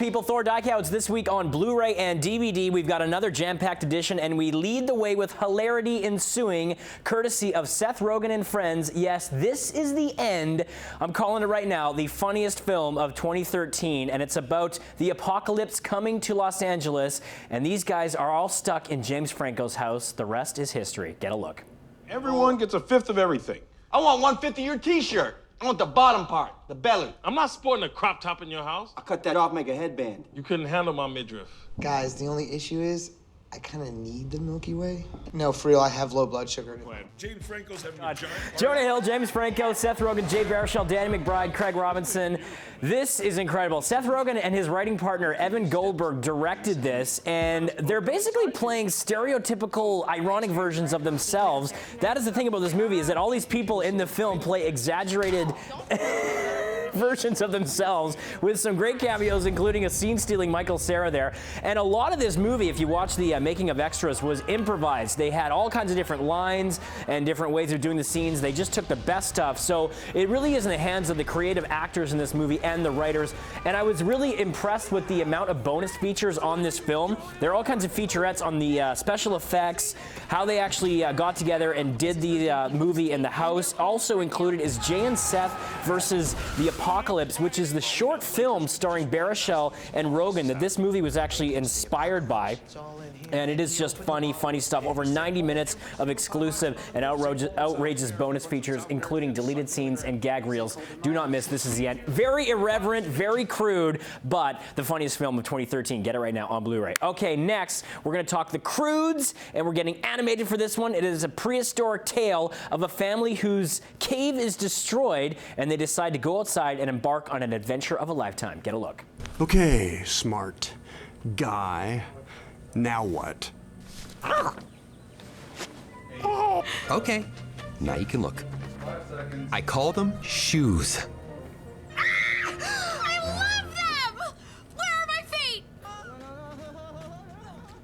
people. Thor Dykouts this week on Blu-ray and DVD. We've got another jam-packed edition, and we lead the way with hilarity ensuing, courtesy of Seth Rogen and friends. Yes, this is the end. I'm calling it right now, the funniest film of 2013, and it's about the apocalypse coming to Los Angeles, and these guys are all stuck in James Franco's house. The rest is history. Get a look. Everyone gets a fifth of everything. I want 1/5 of your t-shirt. I want the bottom part, the belly. I'm not sporting a crop top in your house. I cut that off, make a headband. You couldn't handle my midriff. Guys, the only issue is I kind of need the Milky Way. No, for real, I have low blood sugar. James Franco's having a giant Jonah Hill, James Franco, Seth Rogen, Jay Baruchel, Danny McBride, Craig Robinson. This is incredible. Seth Rogen and his writing partner Evan Goldberg directed this, and they're basically playing stereotypical, ironic versions of themselves. That is the thing about this movie, is that all these people in the film play exaggerated versions of themselves with some great cameos, including a scene-stealing Michael Cera there. And a lot of this movie, if you watch the making of extras, was improvised. They had all kinds of different lines and different ways of doing the scenes. They just took the best stuff. So it really is in the hands of the creative actors in this movie and the writers. And I was really impressed with the amount of bonus features on this film. There are all kinds of featurettes on the special effects, how they actually got together and did the movie in the house. Also included is Jay and Seth versus the Apocalypse, which is the short film starring Baruchel and Rogen that this movie was actually inspired by. And it is just funny stuff. Over 90 minutes of exclusive and outrageous bonus features, including deleted scenes and gag reels. Do not miss. This is the end. Very irreverent, very crude, but the funniest film of 2013. Get it right now on Blu-ray. Okay, next, we're going to talk The Croods, and we're getting animated for this one. It is a prehistoric tale of a family whose cave is destroyed, and they decide to go outside and embark on an adventure of a lifetime. Get a look. Okay, smart guy. Now what? Okay, now you can look. I call them shoes. I love them! Where are my feet?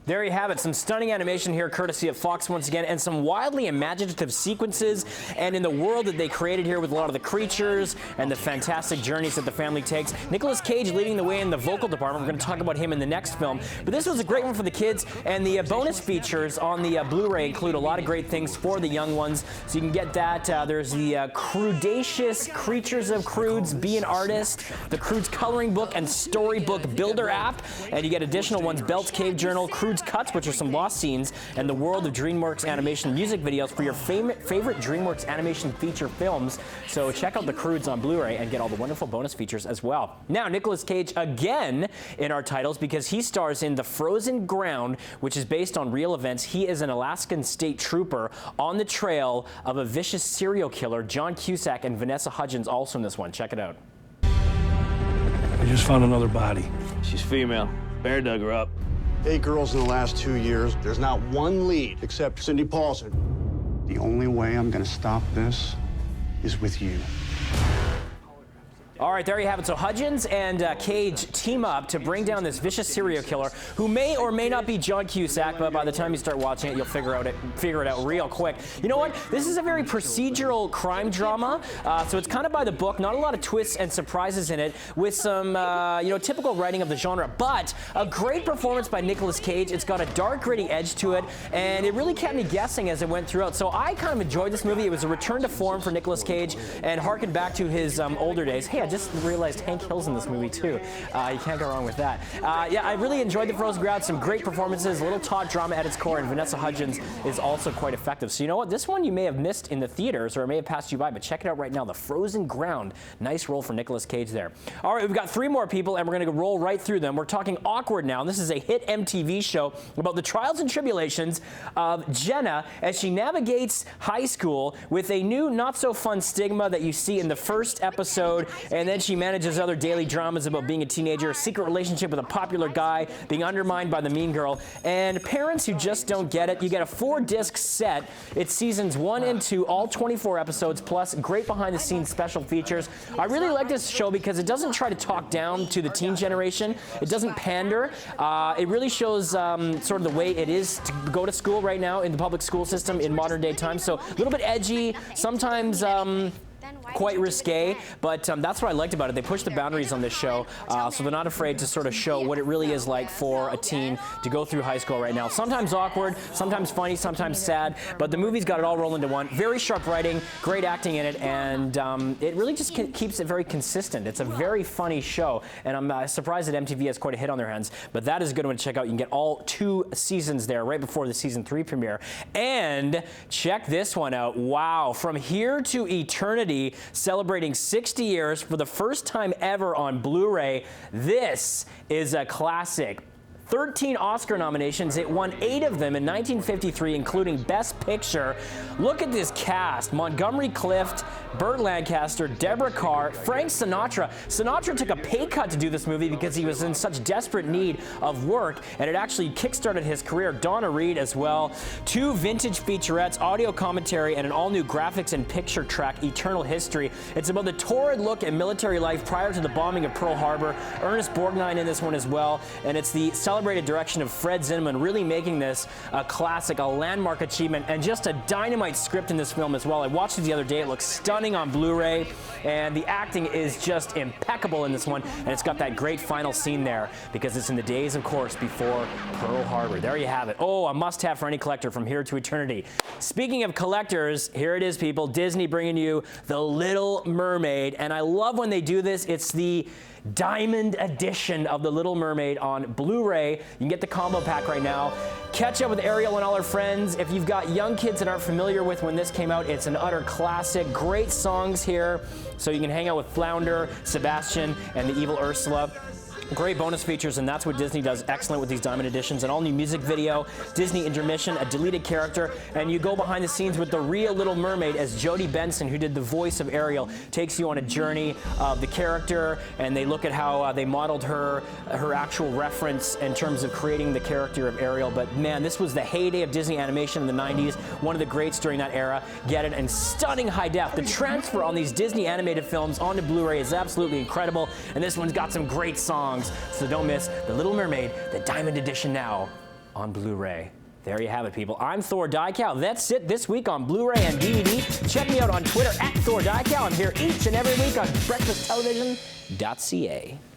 There you have it. Some stunning animation here, courtesy of Fox once again, and some wildly imaginative sequences. And in the world that they created here with a lot of the creatures and the fantastic journeys that the family takes. Nicolas Cage leading the way in the vocal department. We're going to talk about him in the next film. But this was a great one for the kids. And the bonus features on the Blu-ray include a lot of great things for the young ones. So you can get that. There's the Croodacious Creatures of Croods, Be an Artist, the Croods Coloring Book and Storybook Builder app. And you get additional ones, Belt's Cave Journal, Croods Cuts, which are some lost scenes, and the World of DreamWorks Animation music videos for your favorite DreamWorks animation feature films. So check out the Croods on Blu-ray and get all the wonderful bonus features as well. Now, Nicolas Cage again in our titles because he stars in The Frozen Ground, which is based on real events. He is an Alaskan state trooper on the trail of a vicious serial killer. John Cusack and Vanessa Hudgens also in this one. Check it out. I just found another body. She's female. Bear dug her up. 8 girls in the last 2 years. There's not one lead except Cindy Paulson. The only way I'm gonna stop this is with you. All right, there you have it. So Hudgens and Cage team up to bring down this vicious serial killer who may or may not be John Cusack, but by the time you start watching it, you'll figure it out real quick. You know what? This is a very procedural crime drama, so it's kind of by the book. Not a lot of twists and surprises in it, with some typical writing of the genre, but a great performance by Nicolas Cage. It's got a dark, gritty edge to it, and it really kept me guessing as it went throughout. So I kind of enjoyed this movie. It was a return to form for Nicolas Cage and harkened back to his older days. Hey, I just realized Hank Hill's in this movie too. You can't go wrong with that. Yeah, I really enjoyed The Frozen Ground. Some great performances, a little taut drama at its core, and Vanessa Hudgens is also quite effective. So you know what? This one you may have missed in the theaters, or it may have passed you by, but check it out right now. The Frozen Ground. Nice role for Nicolas Cage there. All right, we've got 3 more people, and we're going to roll right through them. We're talking Awkward now. And this is a hit MTV show about the trials and tribulations of Jenna as she navigates high school with a new, not-so-fun stigma that you see in the first episode, and then she manages other daily dramas about being a teenager, a secret relationship with a popular guy, being undermined by the mean girl, and parents who just don't get it. You get a 4-disc set. It's seasons 1 and 2, all 24 episodes, plus great behind-the-scenes special features. I really like this show because it doesn't try to talk down to the teen generation. It doesn't pander. It really shows sort of the way it is to go to school right now in the public school system in modern day times. So a little bit edgy, sometimes quite risque, but that's what I liked about it. They pushed the boundaries on this show, so they're not afraid to sort of show what it really is like for a teen to go through high school right now. Sometimes awkward, sometimes funny, sometimes sad, but the movie's got it all rolled into one. Very sharp writing, great acting in it, and it really just keeps it very consistent. It's a very funny show, and I'm surprised that MTV has quite a hit on their hands, but that is a good one to check out. You can get all 2 seasons there right before the season 3 premiere. And check this one out. Wow, From Here to Eternity, celebrating 60 years for the first time ever on Blu-ray. This is a classic. 13 Oscar nominations. It won 8 of them in 1953, including Best Picture. Look at this cast. Montgomery Clift, Burt Lancaster, Deborah Kerr, Frank Sinatra. Sinatra took a pay cut to do this movie because he was in such desperate need of work, and it actually kickstarted his career. Donna Reed as well. 2 vintage featurettes, audio commentary, and an all-new graphics and picture track, Eternal History. It's about the torrid look at military life prior to the bombing of Pearl Harbor. Ernest Borgnine in this one as well, and it's the celebrated direction of Fred Zinnemann, really making this a classic, a landmark achievement, and just a dynamite script in this film as well. I watched it the other day. It looks stunning on Blu-ray, and the acting is just impeccable in this one, and it's got that great final scene there because it's in the days, of course, before Pearl Harbor. There you have it. Oh, a must-have for any collector, From Here to Eternity. Speaking of collectors, here it is, people. Disney bringing you The Little Mermaid, and I love when they do this. It's the Diamond Edition of The Little Mermaid on Blu-ray. You can get the combo pack right now. Catch up with Ariel and all her friends. If you've got young kids that aren't familiar with when this came out, it's an utter classic. Great songs here, so you can hang out with Flounder, Sebastian, and the evil Ursula. Great bonus features, and that's what Disney does excellent with these Diamond Editions. An all-new music video, Disney intermission, a deleted character, and you go behind the scenes with the real Little Mermaid as Jodie Benson, who did the voice of Ariel, takes you on a journey of the character, and they look at how they modeled her actual reference in terms of creating the character of Ariel. But man, this was the heyday of Disney animation in the 90s, one of the greats during that era. Get it? And stunning high def. The transfer on these Disney animated films onto Blu-ray is absolutely incredible, and this one's got some great songs. So don't miss The Little Mermaid, the Diamond Edition now on Blu-ray. There you have it, people. I'm Thor Dykow. That's it this week on Blu-ray and DVD. Check me out on Twitter @ThorDykow. I'm here each and every week on BreakfastTelevision.ca.